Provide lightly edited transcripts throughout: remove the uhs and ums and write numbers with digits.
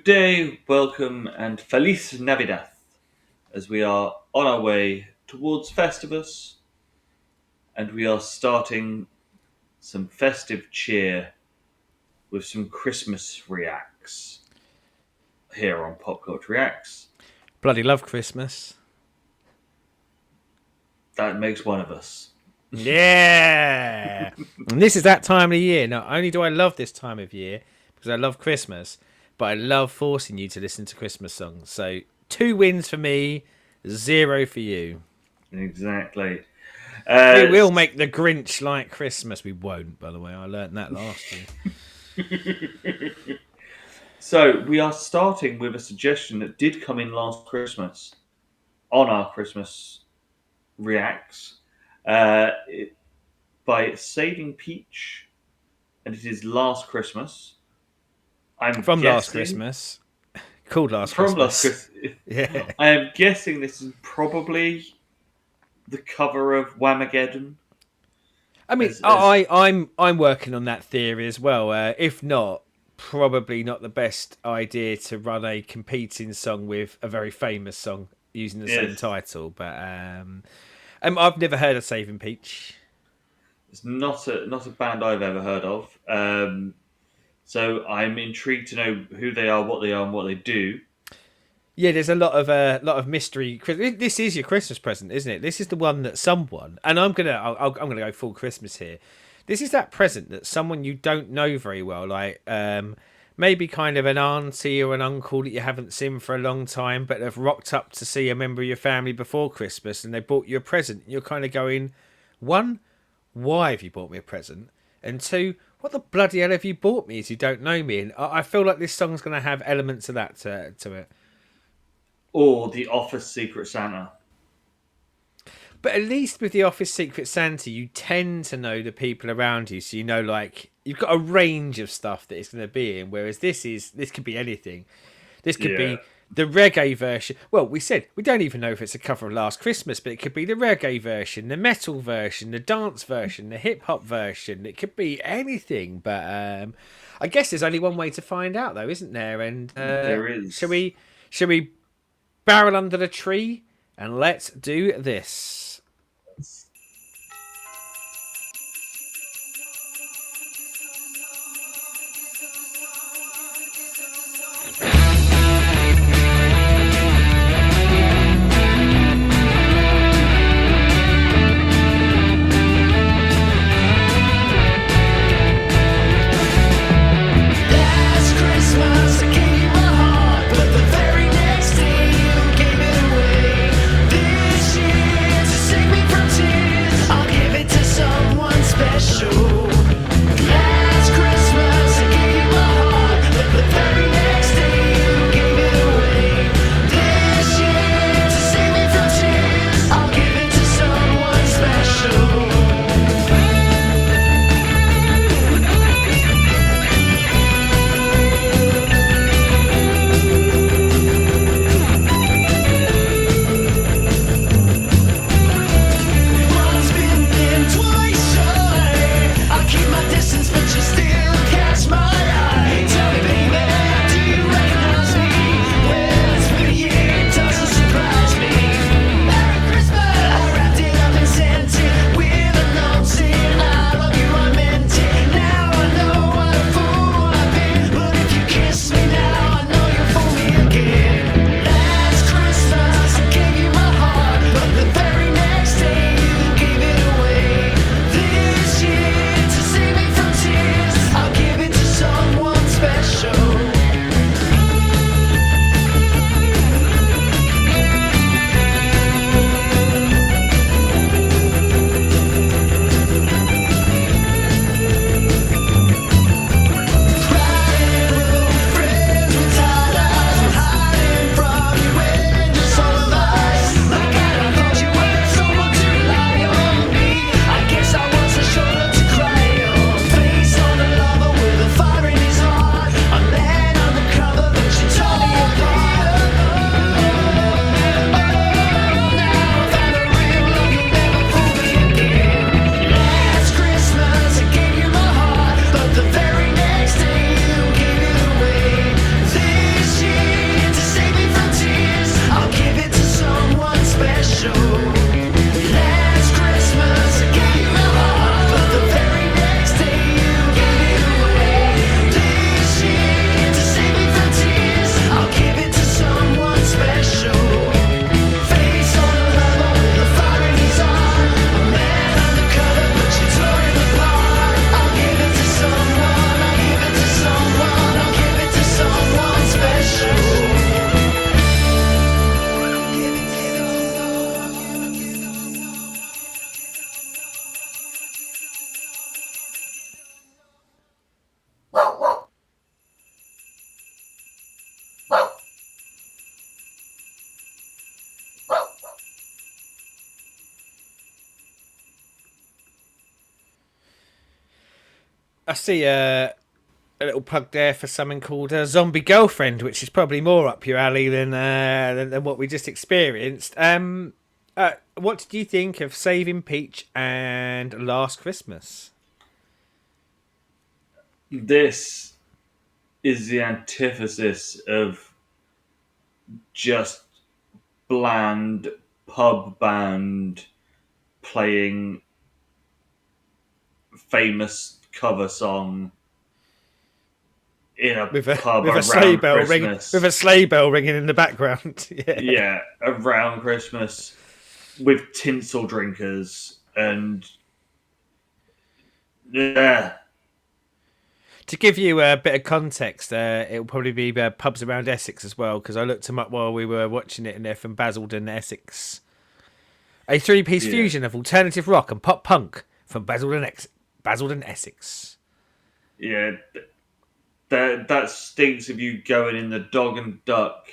day, welcome, and Feliz Navidad, as we are on our way towards Festivus, and we are starting some festive cheer with some Christmas reacts here on Pop Culture Reacts. Bloody love Christmas. That makes one of us. Yeah! And this is that time of the year. Not only do I love this time of year, because I love Christmas, but I love forcing you to listen to Christmas songs. So 2 wins for me, 0 for you. Exactly. We will make the Grinch like Christmas. We won't, by the way. I learnt that last year. So we are starting with a suggestion that did come in last Christmas on our Christmas reacts by Saving Peach, and it is Last Christmas. From last Christmas. Called Last Christmas. From Last Christmas. Yeah. I am guessing this is probably the cover of Whamageddon. I mean, I'm working on that theory as well. If not, probably not the best idea to run a competing song with a very famous song using the same title. But I've never heard of Saving Peach. It's not a band I've ever heard of. So I'm intrigued to know who they are, and what they do. Yeah, there's a lot of mystery. This is your Christmas present, isn't it? This is the one that someone, and I'm gonna go full Christmas here. This is that present that someone you don't know very well, like maybe kind of an auntie or an uncle that you haven't seen for a long time, but have rocked up to see a member of your family before Christmas, and they bought you a present. And you're kind of going, 1, why have you bought me a present? And 2, what the bloody hell have you bought me as you don't know me? And I feel like this song's going to have elements of that to it. Or the Office Secret Santa. But at least with the Office Secret Santa, you tend to know the people around you. So you know, like, you've got a range of stuff that it's going to be in. Whereas this could be anything. This could be the reggae version. Well, we said we don't even know if it's a cover of Last Christmas, but it could be the reggae version, the metal version, the dance version, the hip hop version. It could be anything. But I guess there's only one way to find out, though, isn't there? And there is. Shall we barrel under the tree and let's do this? I see a little plug there for something called a Zombie Girlfriend, which is probably more up your alley than what we just experienced. What did you think of Saving Peach and Last Christmas? This is the antithesis of just bland pub band playing famous cover song in a pub With a sleigh around bell ring with Christmas. a sleigh bell ringing in the background. Yeah. Yeah, around Christmas with tinsel drinkers and yeah, To give you a bit of context, it'll probably be pubs around Essex as well, because I looked them up while we were watching it, and they're from Basildon, Essex. A three-piece yeah, fusion of alternative rock and pop punk from Basildon, Essex. yeah. That stinks of you going in the dog and duck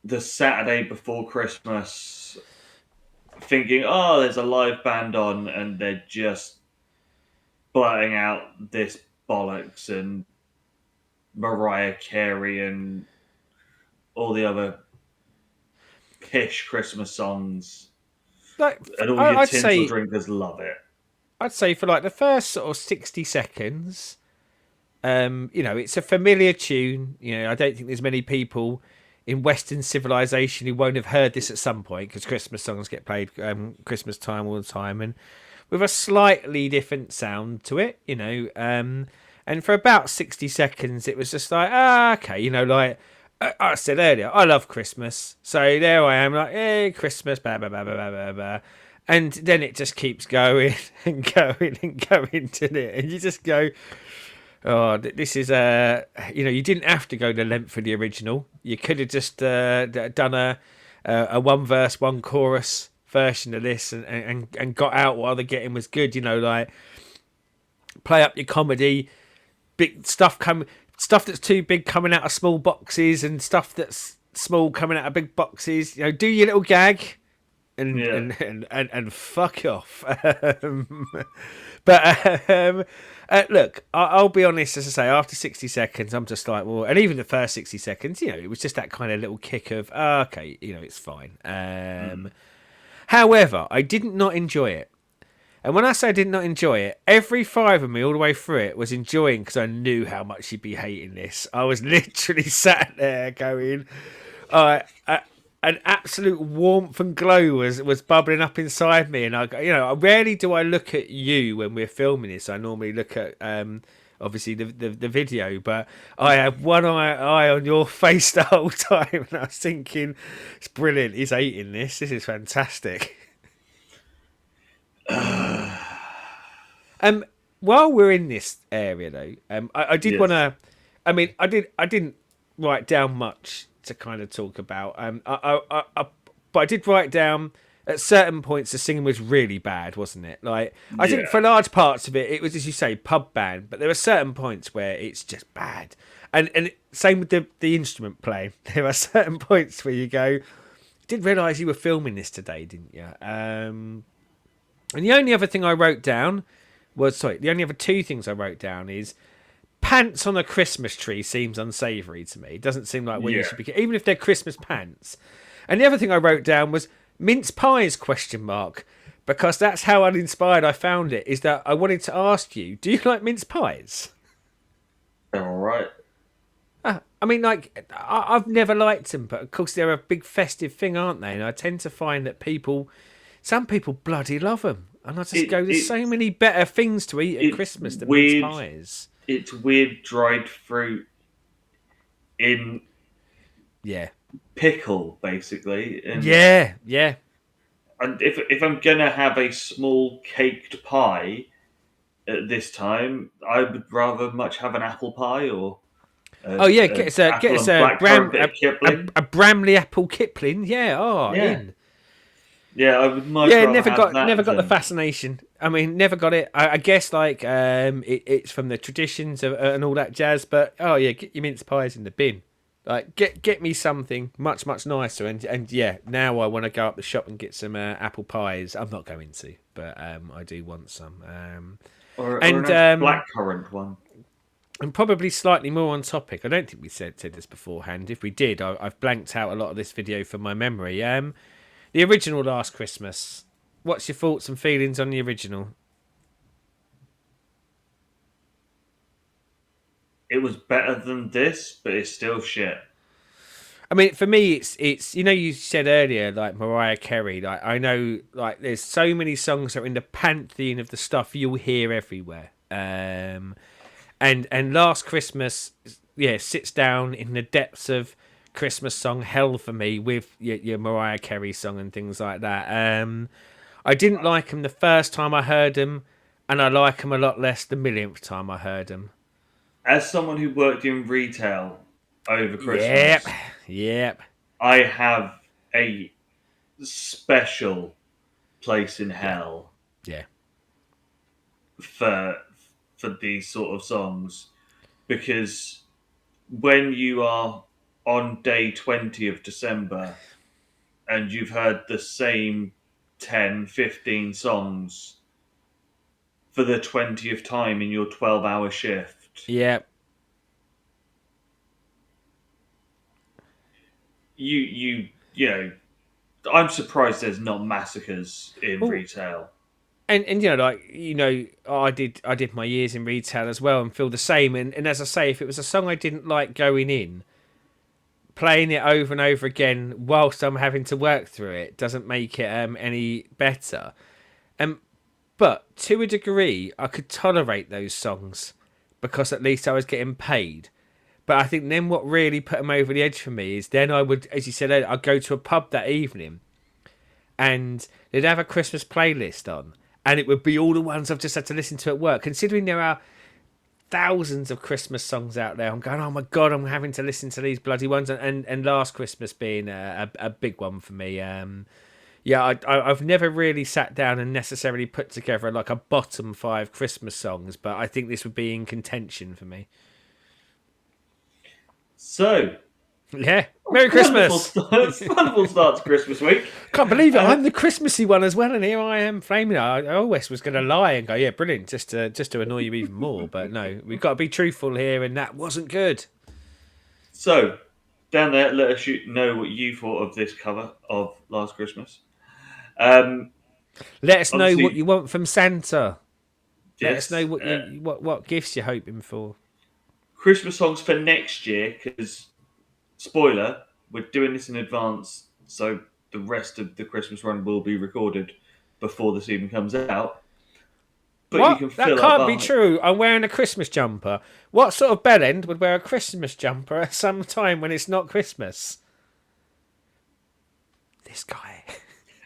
the Saturday before Christmas, thinking, "Oh, there's a live band on," and they're just blurting out this bollocks and Mariah Carey and all the other pish Christmas songs, Like, and all your I'd tinsel say, drinkers love it. for like the first sort of 60 seconds, it's a familiar tune. I don't think there's many people in Western civilization who won't have heard this at some point, because Christmas songs get played Christmas time all the time, and with a slightly different sound to it. And for about 60 seconds, it was just like, okay, like I said earlier, I love Christmas, so there I am, like, hey, Christmas, blah blah blah blah blah blah. Blah. And then it just keeps going and going and going to it, and you just go, oh, this is you didn't have to go the length of the original. You could have just done a one verse, one chorus version of this, and got out while the getting was good. Like, play up your comedy, big stuff that's too big coming out of small boxes, and stuff that's small coming out of big boxes. Do your little gag. And, Yeah. and fuck off. But look, I'll be honest, as I say, after 60 seconds, I'm just like, well, and even the first 60 seconds, it was just that kind of little kick of, okay, it's fine. However, I did not enjoy it. And when I say I did not enjoy it, every five of me all the way through it was enjoying, because I knew how much you'd be hating this. I was literally sat there going, an absolute warmth and glow was bubbling up inside me, and I rarely do I look at you when we're filming this. I normally look at obviously the video, but I had one eye on your face the whole time, and I was thinking, it's brilliant. He's hating this. This is fantastic. While we're in this area though, I did want Yes. to. I mean, I didn't write down much to kind of talk about. But I did write down at certain points the singing was really bad, wasn't it? Like, I think Yeah. for large parts of it, it was, as you say, pub band. But there are certain points where it's just bad, and same with the instrument playing. There are certain points where you go, didn't realise you were filming this today, didn't you? And the only other thing I wrote down the only other two things I wrote down is, pants on a Christmas tree seems unsavoury to me. It doesn't seem like where you Yeah. should be, even if they're Christmas pants. And the other thing I wrote down was mince pies ? Because that's how uninspired I found it. Is that I wanted to ask you, do you like mince pies? All right. I mean, like, I've never liked them, but of course they're a big festive thing, aren't they? And I tend to find that some people bloody love them. And I just go, there's so many better things to eat at Christmas than mince pies. It's weird dried fruit in Yeah. pickle, basically. Yeah. And if I'm gonna have a small caked pie at this time, I would rather much have an apple pie or Oh yeah, a get apple us and blackcurrant bit of Kipling. a Bramley apple Kipling. Yeah, Yeah, in. yeah, I would much Yeah, rather have that never got the than fascination. I mean, never got it. I guess like it's from the traditions of, and all that jazz. But oh yeah, get your mince pies in the bin. Like get me something much nicer. And yeah, now I want to go up the shop and get some apple pies. I'm not going to, but I do want some. or a And nice blackcurrant one. and probably slightly more on topic. I don't think we said this beforehand. If we did, I've blanked out a lot of this video from my memory. The original Last Christmas. What's your thoughts and feelings on the original? It was better than this, but it's still shit. I mean, for me, it's you know you said earlier like Mariah Carey. Like I know like there's so many songs that are in the pantheon of the stuff you'll hear everywhere. And Last Christmas, yeah, sits down in the depths of Christmas song hell for me with your Mariah Carey song and things like that. I didn't like him the first time I heard him, and I like him a lot less the millionth time I heard him. As someone who worked in retail over Yep, Christmas, yep, I have a special place in yeah, hell yeah. for for these sort of songs because when you are on day 20 of December and you've heard the same 10, 15 songs for the 20th time in your 12-hour shift, Yep. you know, I'm surprised there's not massacres in Well, retail. and you know, like I did my years in retail as well, and feel the same. And as I say, if it was a song I didn't like going in, playing it over and over again whilst I'm having to work through it doesn't make it any better. Um, but to a degree, I could tolerate those songs because at least I was getting paid. But I think then what really put them over the edge for me is then I would, as you said, I'd go to a pub that evening and they'd have a Christmas playlist on, and it would be all the ones I've just had to listen to at work. Considering there are thousands of Christmas songs out there, I'm going, oh my god, I'm having to listen to these bloody ones, and Last Christmas being a big one for me. Yeah, I've never really sat down and necessarily put together like a bottom five Christmas songs, but I think this would be in contention for me. So, Yeah, Merry Christmas! wonderful start to Christmas week. Can't believe it. Uh, I'm the Christmassy one as well, and here I am flaming it. I always was going to lie and go, yeah, brilliant, just to annoy you even more. But no, we've got to be truthful here, and that wasn't good. so, down there, let us know what you thought of this cover of Last Christmas. Um, Let us know what Obviously, you want from Santa. Let us know yes, what what gifts you're hoping for. Christmas songs for next year, because, spoiler, we're doing this in advance, so the rest of the Christmas run will be recorded before this even comes out. But you What? can That fill up can't be our. true. I'm wearing a Christmas jumper. What sort of bellend would wear a Christmas jumper at some time when it's not Christmas? This guy.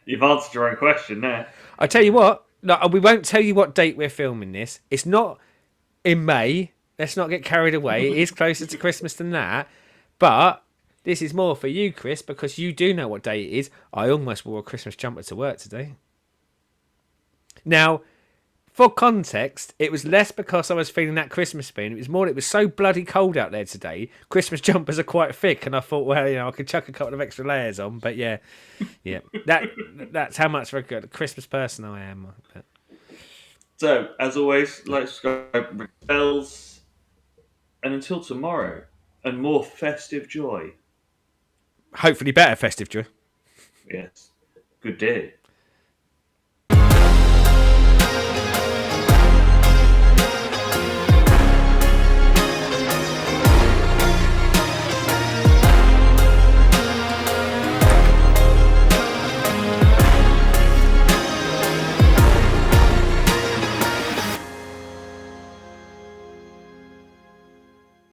You've answered your own question there. I tell you what. No, we won't tell you what date we're filming this. It's not in May. Let's not get carried away. It is closer to Christmas than that. But this is more for you, Chris, because you do know what day it is. I almost wore a Christmas jumper to work today. Now, for context, it was less because I was feeling that Christmas spin. It was more, it was so bloody cold out there today. Christmas jumpers are quite thick, and I thought, well, I could chuck a couple of extra layers on. But yeah, that's how much of a Christmas person I am. But So, as always, like, subscribe, ring bells, and until tomorrow, and more festive joy. hopefully better festive joy. Yes. Good day.